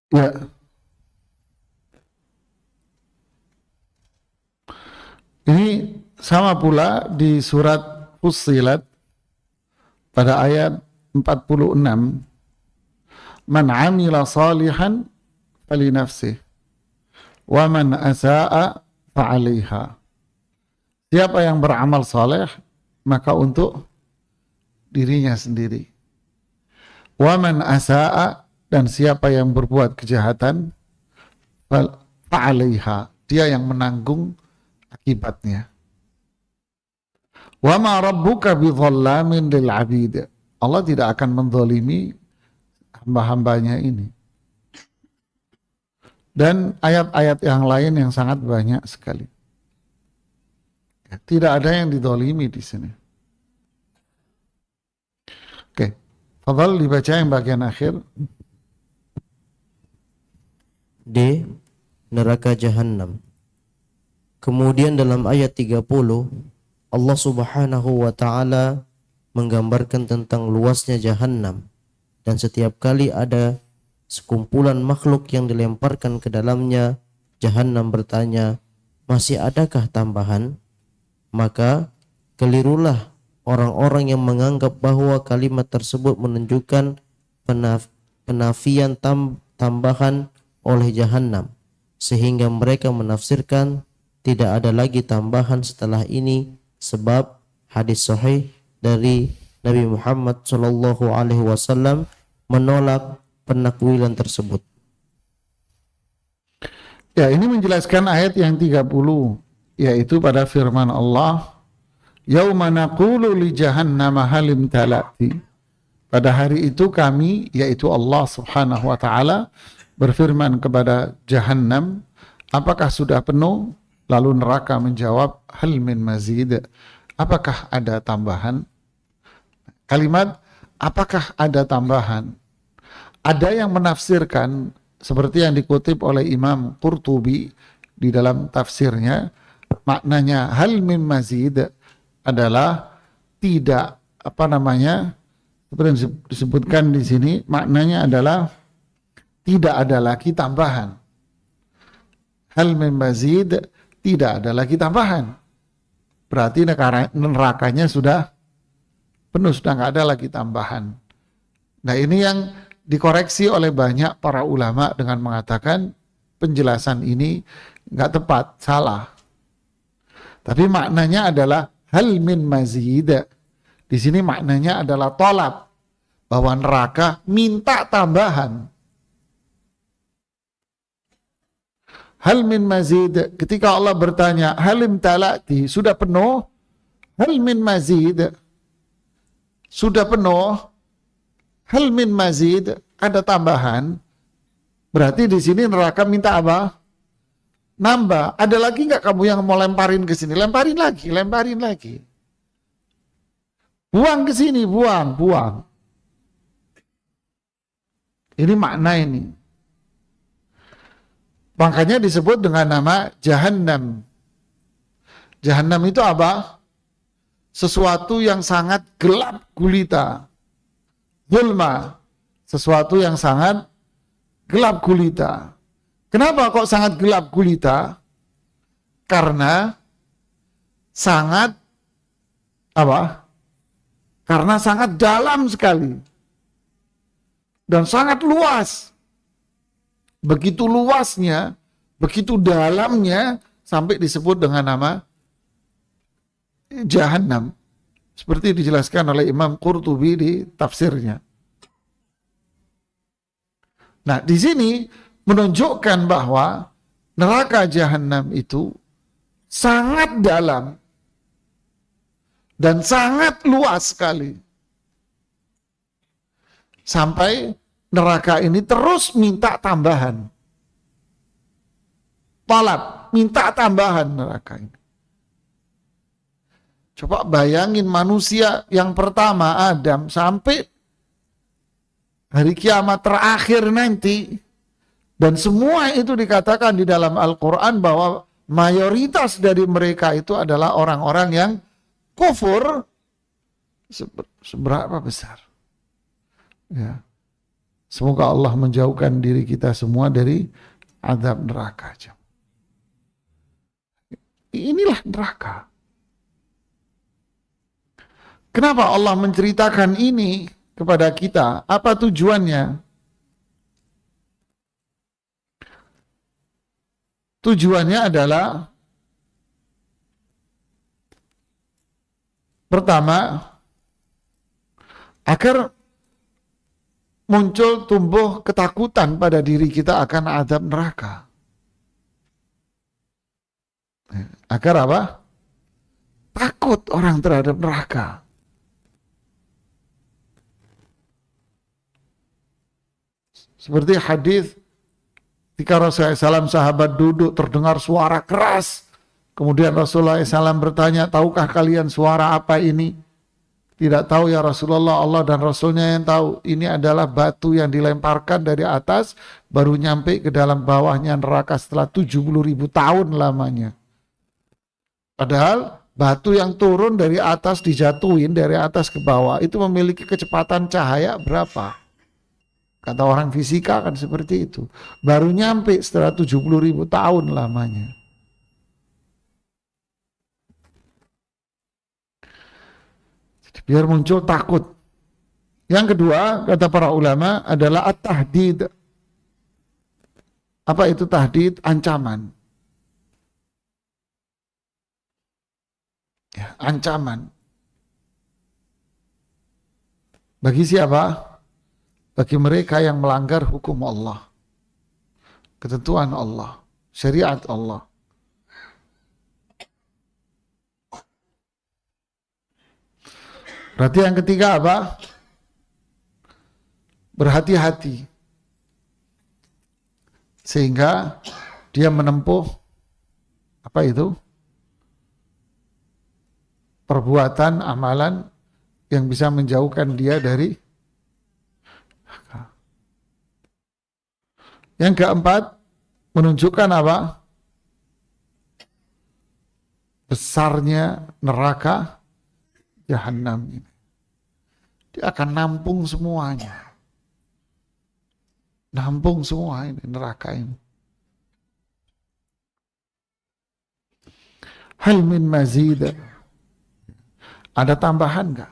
[SPEAKER 1] Ya, ini sama pula di surat Fussilat pada ayat 46. Man amila salihan fali nafsih wa man asa'a fa'alaiha. Siapa yang beramal saleh maka untuk dirinya sendiri. Wa man asa'a, dan siapa yang berbuat kejahatan fa'alaiha, dia yang menanggung akibatnya. Wa ma rabbuka bidhallamin lil 'abid. Allah tidak akan menzalimi hamba-hambanya ini. Dan ayat-ayat yang lain yang sangat banyak sekali. Tidak ada yang dizalimi di sini. Oke, fadhal dibaca yang bagian akhir.
[SPEAKER 2] D. Neraka Jahannam. Kemudian dalam ayat 30 Allah Subhanahu wa taala menggambarkan tentang luasnya Jahannam, dan setiap kali ada sekumpulan makhluk yang dilemparkan ke dalamnya, Jahannam bertanya, masih adakah tambahan? Maka kelirulah orang-orang yang menganggap bahwa kalimat tersebut menunjukkan penafian tambahan oleh Jahannam, sehingga mereka menafsirkan tidak ada lagi tambahan setelah ini, sebab hadis sahih dari Nabi Muhammad SAW menolak penakwilan tersebut.
[SPEAKER 1] Ya, ini menjelaskan ayat yang 30, yaitu pada firman Allah, yauma naqulu li jahannama halim talati. Pada hari itu kami, yaitu Allah Subhanahu wa taala, berfirman kepada Jahannam, apakah sudah penuh? Lalu neraka menjawab, hal min mazid, apakah ada tambahan? Kalimat apakah ada tambahan, ada yang menafsirkan seperti yang dikutip oleh Imam Qurtubi di dalam tafsirnya, maknanya hal min mazid adalah tidak, seperti yang disebutkan di sini, maknanya adalah tidak ada lagi tambahan. Hal min mazid, tidak ada lagi tambahan. Berarti nerakanya sudah penuh, sudah nggak ada lagi tambahan. Nah, ini yang dikoreksi oleh banyak para ulama dengan mengatakan penjelasan ini nggak tepat, salah. Tapi maknanya adalah hal min mazid. Di sini maknanya adalah tolab, bahwa neraka minta tambahan. Hal min mazid, ketika Allah bertanya halim talati, sudah penuh? Hal min mazid, sudah penuh? Hal min mazid, ada tambahan? Berarti di sini neraka minta apa? Nambah. Ada lagi nggak kamu yang mau lemparin ke sini? Lemparin lagi, lemparin lagi. Buang ke sini, buang. Ini makna ini. Makanya disebut dengan nama Jahannam. Jahannam itu apa? Sesuatu yang sangat gelap gulita. Zulma. Sesuatu yang sangat gelap gulita. Kenapa kok sangat gelap gulita? Karena sangat Karena sangat dalam sekali. Dan sangat luas. Begitu luasnya, begitu dalamnya, sampai disebut dengan nama Jahannam. Seperti dijelaskan oleh Imam Qurtubi di tafsirnya. Nah, di sini menunjukkan bahwa neraka Jahannam itu sangat dalam dan sangat luas sekali. Sampai neraka ini terus minta tambahan. Talab, minta tambahan neraka ini. Coba bayangin manusia yang pertama, Adam, sampai hari kiamat terakhir nanti. Dan semua itu dikatakan di dalam Al-Quran bahwa mayoritas dari mereka itu adalah orang-orang yang kufur. Seberapa besar? Ya. Semoga Allah menjauhkan diri kita semua dari azab neraka. Inilah neraka. Kenapa Allah menceritakan ini kepada kita? Apa tujuannya? Tujuannya adalah pertama, agar muncul tumbuh ketakutan pada diri kita akan azab neraka. Agar apa? Takut orang terhadap neraka. Seperti hadis ketika Rasulullah SAW sahabat duduk terdengar suara keras. Kemudian Rasulullah SAW bertanya, tahukah kalian suara apa ini? Tidak tahu ya Rasulullah, Allah dan Rasulnya yang tahu. Ini adalah batu yang dilemparkan dari atas, baru nyampe ke dalam bawahnya neraka setelah 70.000 tahun lamanya. Padahal batu yang turun dari atas dijatuhin dari atas ke bawah itu memiliki kecepatan cahaya berapa? Kata orang fisika kan seperti itu. Baru nyampe setelah 70.000 tahun lamanya. Jadi biar muncul takut. Yang kedua, kata para ulama, adalah at-tahdid. Apa itu tahdid? Ancaman. Ya, ancaman. Bagi siapa? Bagi mereka yang melanggar hukum Allah, ketentuan Allah, syariat Allah. Berarti yang ketiga apa? Berhati-hati. Sehingga dia menempuh apa itu? Perbuatan, amalan yang bisa menjauhkan dia dari. Yang keempat, menunjukkan apa? Besarnya neraka Jahannam ini. Dia akan nampung semuanya. Nampung semua ini, neraka ini. Hal min mazid. Ada tambahan enggak?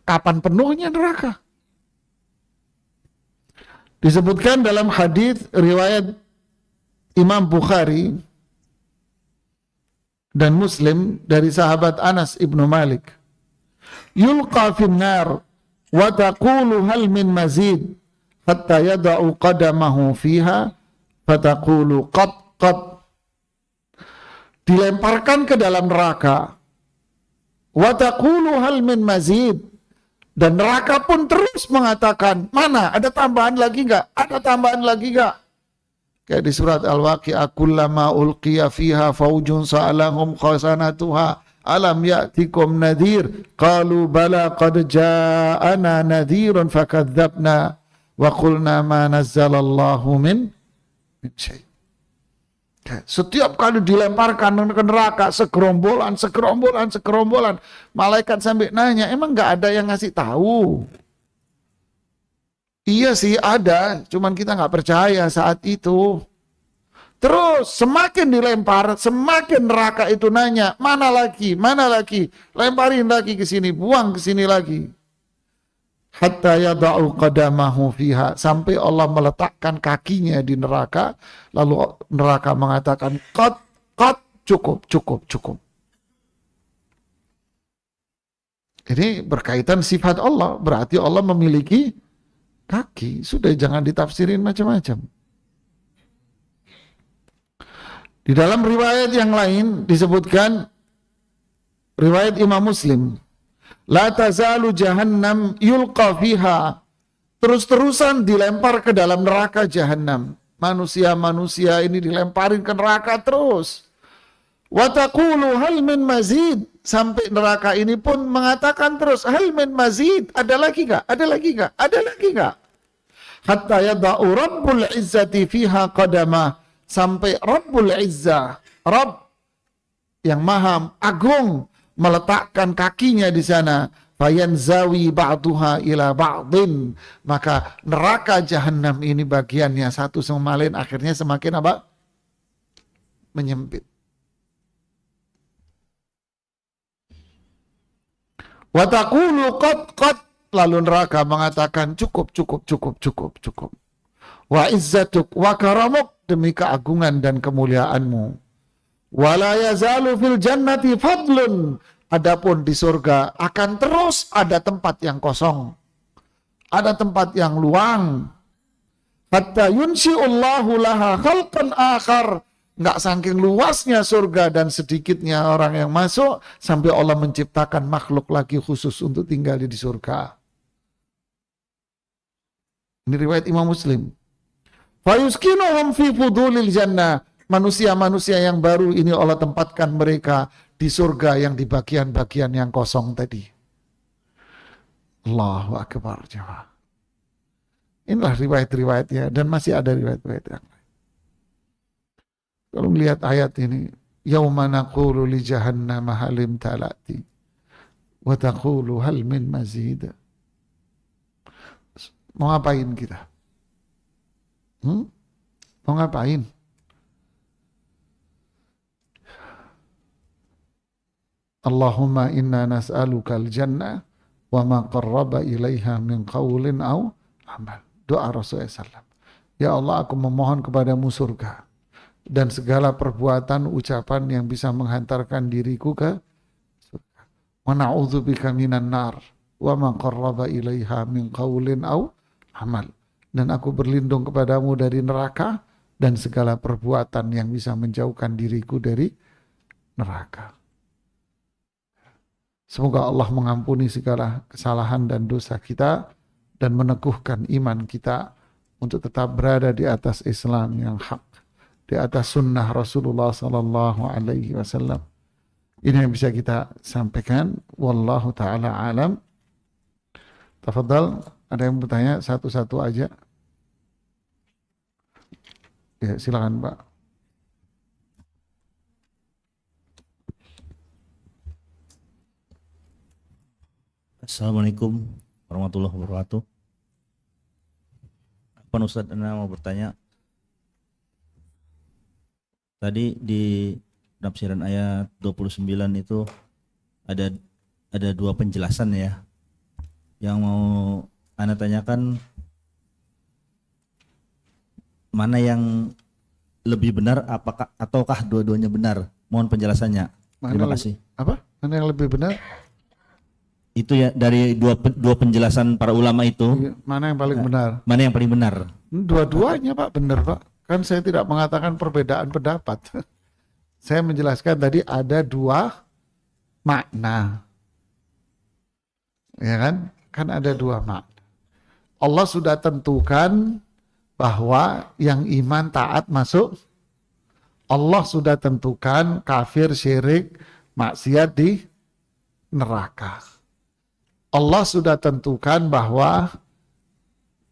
[SPEAKER 1] Kapan penuhnya neraka? Disebutkan dalam hadis riwayat Imam Bukhari dan Muslim dari sahabat Anas ibnu Malik. Yulqa fin nar wa taqulu hal min mazid hatta yada'u qadamahu fiha fataqulu qad. Dilemparkan ke dalam neraka. Wa taqulu hal min mazid. Dan neraka pun terus mengatakan, mana? Ada tambahan lagi enggak? Ada tambahan lagi enggak? Kayak di surat Al-Waqi'ah, kullama ulqiya fiha faujun sa'alahum khasanatuha alam ya'tikum nadhir qalu bala qad ja'ana nadhirun fakadzabna wa qulna ma nazzalallahu min syai'. Setiap kali dilemparkan ke neraka segerombolan, malaikat sampai nanya, emang nggak ada yang ngasih tahu? Iya sih ada, cuman kita nggak percaya saat itu. Terus semakin dilempar, semakin neraka itu nanya, mana lagi, lemparin lagi ke sini, buang ke sini lagi. Hatta yada'u qadamahu fiha, sampai Allah meletakkan kakinya di neraka, lalu neraka mengatakan qad, cukup. Ini berkaitan sifat Allah, berarti Allah memiliki kaki. Sudah, jangan ditafsirin macam-macam. Di dalam riwayat yang lain disebutkan, riwayat Imam Muslim, la tazalu jahannam yulqa fiha, terus-terusan dilempar ke dalam neraka Jahannam. Manusia-manusia ini dilemparin ke neraka terus. Wa taqulu hal min mazid, sampai neraka ini pun mengatakan terus, hal min mazid, ada lagi enggak? Hatta yada'u Rabbul Izzati fiha qadamah, sampai Rabbul Izzah, Rabb yang maha agung, meletakkan kakinya di sana. fayanzawi ba'duha ila ba'din, maka neraka jahanam ini bagiannya satu sama lain akhirnya semakin apa? Menyempit. Wa taqulu qad, lalu neraka mengatakan cukup. Wa izzatuk wa karamuk, demi keagungan dan kemuliaanmu. Wa la yazalu fil jannati fadlun, adapun di surga akan terus ada tempat yang kosong, ada tempat yang luang. Hatta yunsyi'ullahu laha khalqan akhar, nggak saking luasnya surga dan sedikitnya orang yang masuk sampai Allah menciptakan makhluk lagi khusus untuk tinggal di surga. Ini riwayat Imam Muslim. Fayuskinuhum fi fudulil jannah, manusia-manusia yang baru ini Allah tempatkan mereka di surga yang di bagian-bagian yang kosong tadi. Allahu Akbar. Inilah riwayat-riwayatnya dan masih ada riwayat-riwayat yang lain. Kalau melihat ayat ini, yauma naqulu li jahannam halim talati wa taqulu hal min mazid. Mau ngapain kita? Mau ngapain? Allahumma inna nas'aluka al-jannah wa ma qarraba ilaiha min qawlin aw amal. Doa Rasulullah SAW. Ya Allah, aku memohon kepadamu surga dan segala perbuatan ucapan yang bisa menghantarkan diriku ke surga. Wa na'udzubika minan nar wa ma qarraba ilaiha min qawlin aw amal. Dan aku berlindung kepadamu dari neraka dan segala perbuatan yang bisa menjauhkan diriku dari neraka. Semoga Allah mengampuni segala kesalahan dan dosa kita dan meneguhkan iman kita untuk tetap berada di atas Islam yang hak, di atas sunnah Rasulullah sallallahu alaihi wasallam. Ini yang bisa kita sampaikan. Wallahu taala alam. Tafadhal, ada yang bertanya satu-satu aja. Ya, silakan Pak.
[SPEAKER 3] Assalamualaikum warahmatullahi wabarakatuh. Pak Ustadz, Anda mau bertanya. Tadi di penafsiran ayat 29 itu ada dua penjelasan ya. Yang mau Anda tanyakan, mana yang lebih benar, apakah ataukah dua-duanya benar? Mohon penjelasannya. Terima kasih.
[SPEAKER 1] Apa? Mana yang lebih benar?
[SPEAKER 3] Itu ya, dari dua penjelasan para ulama itu.
[SPEAKER 1] Mana yang paling benar?
[SPEAKER 3] Mana yang paling benar?
[SPEAKER 1] Dua-duanya Pak, benar Pak. Kan saya tidak mengatakan perbedaan pendapat. Saya menjelaskan tadi ada dua makna. Ya kan? Kan ada dua makna. Allah sudah tentukan bahwa yang iman taat masuk. Allah sudah tentukan kafir, syirik, maksiat di neraka. Allah sudah tentukan bahwa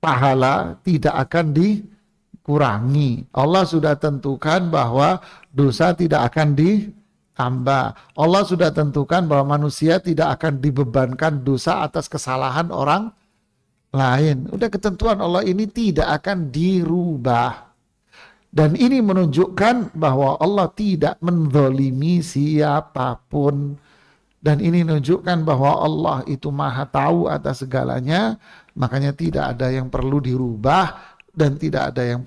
[SPEAKER 1] pahala tidak akan dikurangi. Allah sudah tentukan bahwa dosa tidak akan ditambah. Allah sudah tentukan bahwa manusia tidak akan dibebankan dosa atas kesalahan orang lain. Udah ketentuan Allah ini tidak akan dirubah. Dan ini menunjukkan bahwa Allah tidak menzalimi siapapun. Dan ini menunjukkan bahwa Allah itu maha tahu atas segalanya, makanya tidak ada yang perlu dirubah dan tidak ada yang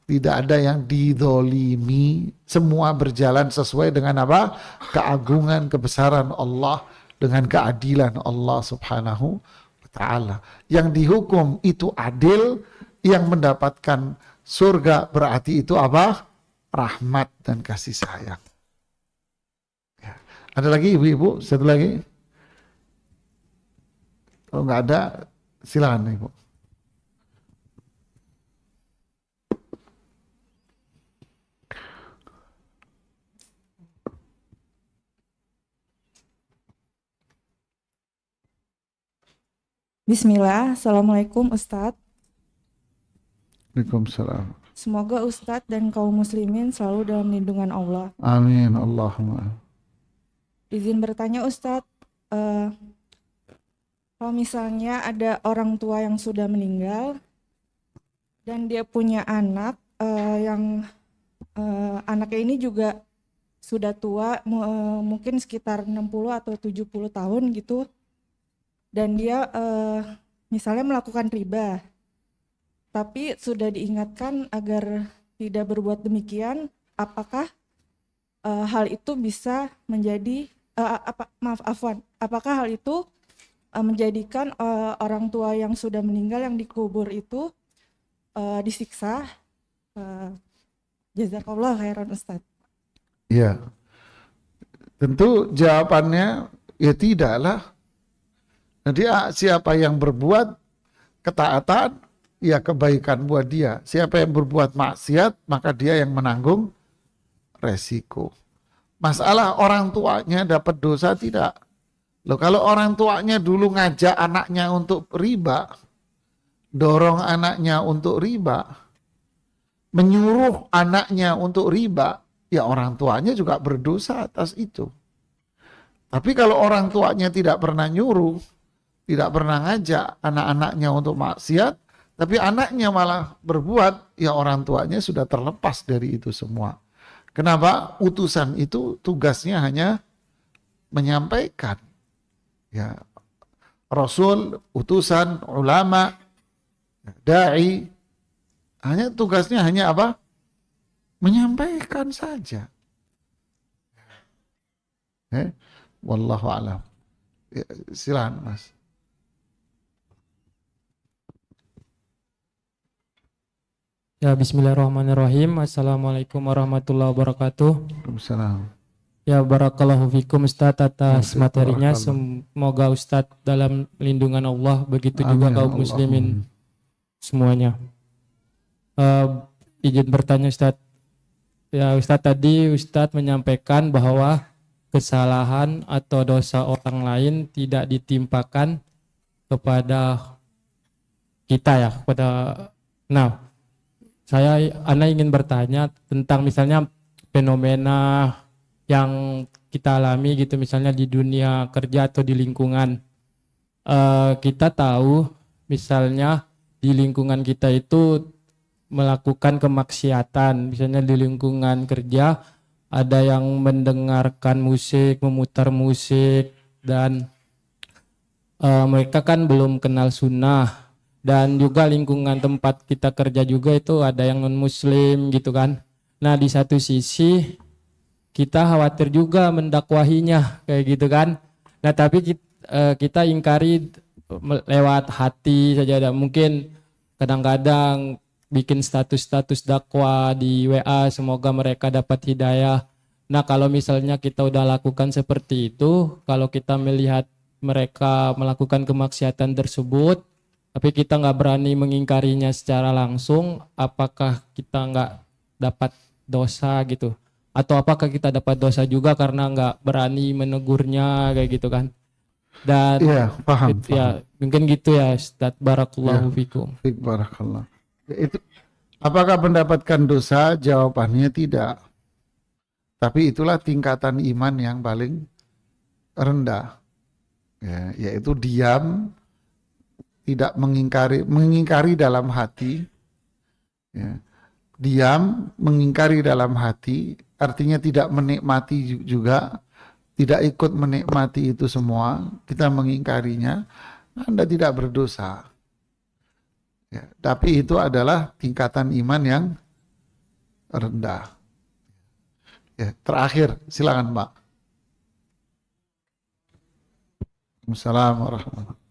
[SPEAKER 1] tidak ada yang dizalimi. Semua berjalan sesuai dengan apa? Keagungan, kebesaran Allah, dengan keadilan Allah Subhanahu wa taala. Yang dihukum itu adil, yang mendapatkan surga berarti itu apa? Rahmat dan kasih sayang. Ada lagi ibu-ibu? Satu lagi? Kalau nggak ada, silakan ibu.
[SPEAKER 4] Bismillah, Assalamualaikum Ustadz.
[SPEAKER 1] Waalaikumsalam.
[SPEAKER 4] Semoga Ustadz dan kaum muslimin selalu dalam lindungan Allah.
[SPEAKER 1] Amin. Allahumma.
[SPEAKER 4] Izin bertanya Ustadz, Kalau misalnya ada orang tua yang sudah meninggal dan dia punya anak yang anaknya ini juga sudah tua, mungkin sekitar 60 atau 70 tahun gitu, dan dia misalnya melakukan riba, tapi sudah diingatkan agar tidak berbuat demikian, apakah hal itu bisa menjadi apakah hal itu menjadikan orang tua yang sudah meninggal yang dikubur itu disiksa? Jazakallah khairan Ustaz.
[SPEAKER 1] Ya, tentu jawabannya ya tidaklah. Jadi siapa yang berbuat ketaatan, ya kebaikan buat dia. Siapa yang berbuat maksiat, maka dia yang menanggung resiko. Masalah orang tuanya dapat dosa tidak. Loh, kalau orang tuanya dulu ngajak anaknya untuk riba, dorong anaknya untuk riba, menyuruh anaknya untuk riba, ya orang tuanya juga berdosa atas itu. Tapi kalau orang tuanya tidak pernah nyuruh, tidak pernah ngajak anak-anaknya untuk maksiat, tapi anaknya malah berbuat, ya orang tuanya sudah terlepas dari itu semua. Kenapa? Utusan itu tugasnya hanya menyampaikan. Ya, Rasul, utusan, ulama, dai, tugasnya hanya apa? Menyampaikan saja. Wallahu a'lam. Ya, silakan Mas.
[SPEAKER 5] Ya, bismillahirrahmanirrahim. Assalamualaikum warahmatullahi wabarakatuh.
[SPEAKER 1] Waalaikumsalam.
[SPEAKER 5] Ya, barakallahu fikum Ustadz atas
[SPEAKER 1] Waalaikumsalam.
[SPEAKER 5] materinya. Semoga Ustadz dalam lindungan Allah, begitu juga
[SPEAKER 1] Amin,
[SPEAKER 5] kaum muslimin semuanya. Izin bertanya Ustadz. Ya, Ustadz tadi Ustadz menyampaikan bahwa kesalahan atau dosa orang lain tidak ditimpakan kepada kita ya, Nah, Ana ingin bertanya tentang misalnya fenomena yang kita alami gitu, misalnya di dunia kerja atau di lingkungan. Kita tahu misalnya di lingkungan kita itu melakukan kemaksiatan, misalnya di lingkungan kerja ada yang mendengarkan musik, memutar musik, dan mereka kan belum kenal sunnah. Dan juga lingkungan tempat kita kerja juga itu ada yang non muslim gitu kan. Nah, di satu sisi kita khawatir juga mendakwahinya kayak gitu kan. Nah, tapi kita ingkari lewat hati saja. Mungkin kadang-kadang bikin status-status dakwah di WA, semoga mereka dapat hidayah. Nah, kalau misalnya kita udah lakukan seperti itu, kalau kita melihat mereka melakukan kemaksiatan tersebut, tapi kita nggak berani mengingkarinya secara langsung, apakah kita nggak dapat dosa gitu? Atau apakah kita dapat dosa juga karena nggak berani menegurnya kayak gitu kan? Dan
[SPEAKER 1] Iya, paham.
[SPEAKER 5] ya mungkin gitu ya Ustaz. Barakallahu fikum.
[SPEAKER 1] Barakallah. Itu apakah mendapatkan dosa? Jawabannya tidak. Tapi itulah tingkatan iman yang paling rendah. Ya, yaitu diam, tidak mengingkari dalam hati, ya. Diam, mengingkari dalam hati, artinya tidak menikmati juga, tidak ikut menikmati itu semua, kita mengingkarinya, Anda tidak berdosa. Ya, tapi itu adalah tingkatan iman yang rendah. Ya, terakhir, silakan Pak. Assalamualaikum warahmatullahi wabarakatuh.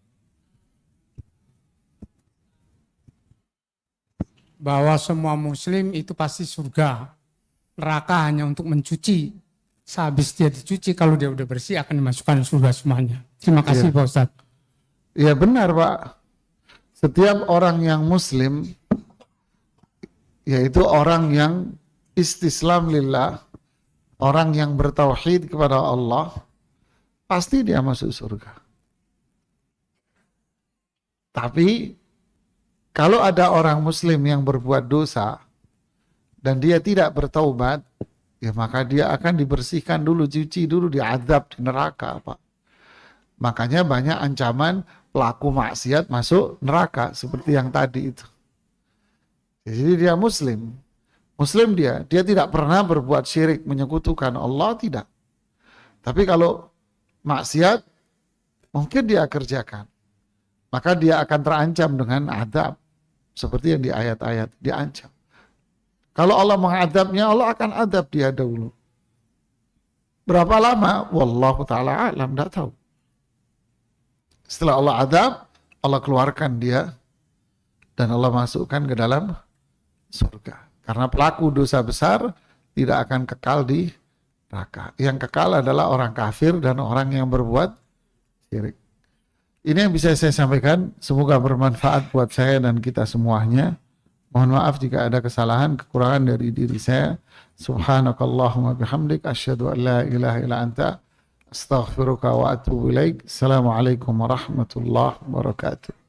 [SPEAKER 6] Bahwa semua muslim itu pasti surga. Neraka hanya untuk mencuci. Sehabis dia dicuci, kalau dia udah bersih akan dimasukkan surga semuanya. Terima kasih Pak Ustadz.
[SPEAKER 1] Ya benar Pak. Setiap orang yang muslim, yaitu orang yang istislam lillah, orang yang bertauhid kepada Allah, pasti dia masuk surga. Tapi kalau ada orang muslim yang berbuat dosa dan dia tidak bertaubat, ya maka dia akan dibersihkan dulu, cuci dulu, diazab di neraka, Pak. Makanya banyak ancaman pelaku maksiat masuk neraka seperti yang tadi itu. Jadi dia muslim. Muslim dia tidak pernah berbuat syirik, menyekutukan Allah, tidak. Tapi kalau maksiat mungkin dia kerjakan, maka dia akan terancam dengan azab seperti yang di ayat-ayat diancam. Kalau Allah mengadabnya, Allah akan adab dia dahulu. Berapa lama? Wallahu ta'ala alam, tidak tahu. Setelah Allah adab, Allah keluarkan dia dan Allah masukkan ke dalam surga. Karena pelaku dosa besar tidak akan kekal di neraka. Yang kekal adalah orang kafir dan orang yang berbuat syirik. Ini yang bisa saya sampaikan. Semoga bermanfaat buat saya dan kita semuanya. Mohon maaf jika ada kesalahan, kekurangan dari diri saya. Subhanakallahumma bihamdik. Asyhadu an la ilaha illa anta. Astaghfiruka wa atubu ilaik. Assalamualaikum warahmatullahi wabarakatuh.